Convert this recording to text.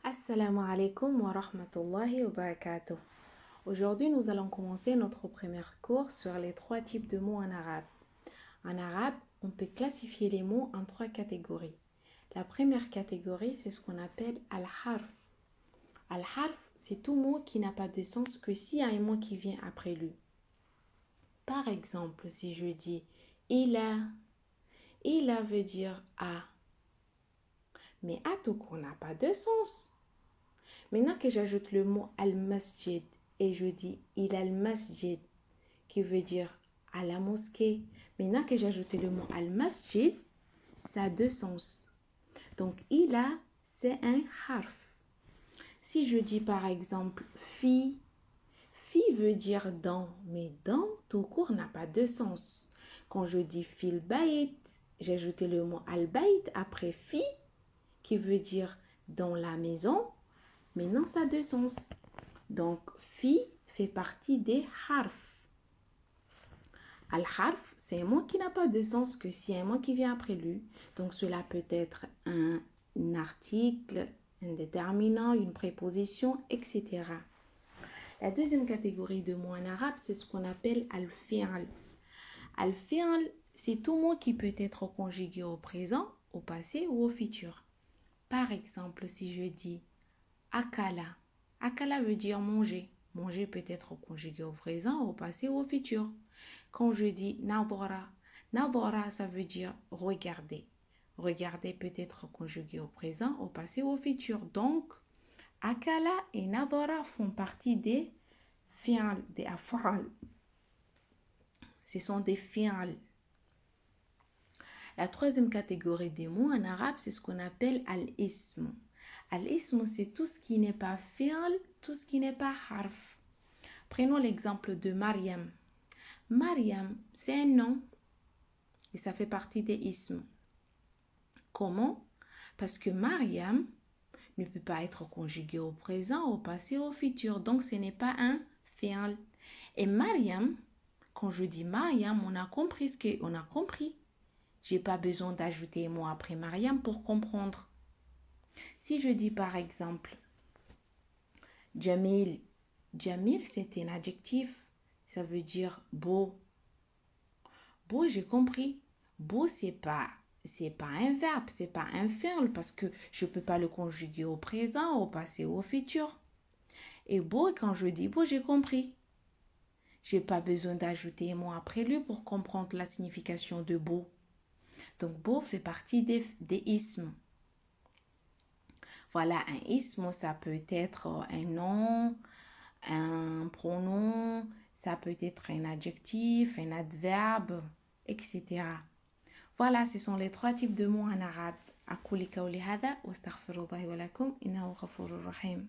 Assalamu alaikum wa rahmatullahi wa barakatuh. Aujourd'hui, nous allons commencer notre premier cours sur les trois types de mots en arabe. En arabe, on peut classifier les mots en trois catégories. La première catégorie, c'est ce qu'on appelle al-harf. Al-harf, c'est tout mot qui n'a pas de sens que s'il y a un mot qui vient après lui. Par exemple, si je dis ila veut dire à. Mais à tout court n'a pas de sens. Maintenant que j'ajoute le mot al-masjid et je dis il al-masjid qui veut dire à la mosquée. Maintenant que j'ajoute le mot al-masjid, ça a deux sens. Donc il a, c'est un harf. Si je dis par exemple fi veut dire dans, mais dans tout court n'a pas de sens. Quand je dis fil bayt, j'ai ajouté le mot al-bayt après fi qui veut dire dans la maison. Maintenant, ça a deux sens. Donc, fi fait partie des harf. Al-harf, c'est un mot qui n'a pas de sens que si un mot qui vient après lui. Donc, cela peut être un article, un déterminant, une préposition, etc. La deuxième catégorie de mots en arabe, c'est ce qu'on appelle al-fi'l. Al-fi'l, c'est tout mot qui peut être conjugué au présent, au passé ou au futur. Par exemple, si je dis akala. Akala veut dire manger. Manger peut être conjugué au présent, au passé ou au futur. Quand je dis nadhara, nadhara ça veut dire regarder. Regarder peut être conjugué au présent, au passé ou au futur. Donc, akala et nadhara font partie des fi'al, des af'al. Ce sont des fi'al. La troisième catégorie des mots en arabe, c'est ce qu'on appelle al-ism. Al-ism, c'est tout ce qui n'est pas fi'al, tout ce qui n'est pas harf. Prenons l'exemple de Mariam. Mariam, c'est un nom et ça fait partie des isms. Comment? Parce que Mariam ne peut pas être conjugué au présent, au passé, au futur. Donc, ce n'est pas un fi'al. Et Mariam, quand je dis Mariam, on a compris ce qu'on a compris. Je n'ai pas besoin d'ajouter un mot après Mariam pour comprendre. Si je dis par exemple Jamil, Jamil c'est un adjectif, ça veut dire beau. Beau, j'ai compris. Beau, c'est pas un verbe, c'est pas un fi'l parce que je peux pas le conjuguer au présent, au passé ou au futur. Et beau, quand je dis beau, j'ai compris. J'ai pas besoin d'ajouter un mot après lui pour comprendre la signification de beau. Donc beau fait partie des ismes. Voilà, un isme, ça peut être un nom, un pronom, ça peut être un adjectif, un adverbe, etc. Voilà, ce sont les trois types de mots en arabe. أقول قولي هذا واستغفر الله ولكم إنه غفور رحيم.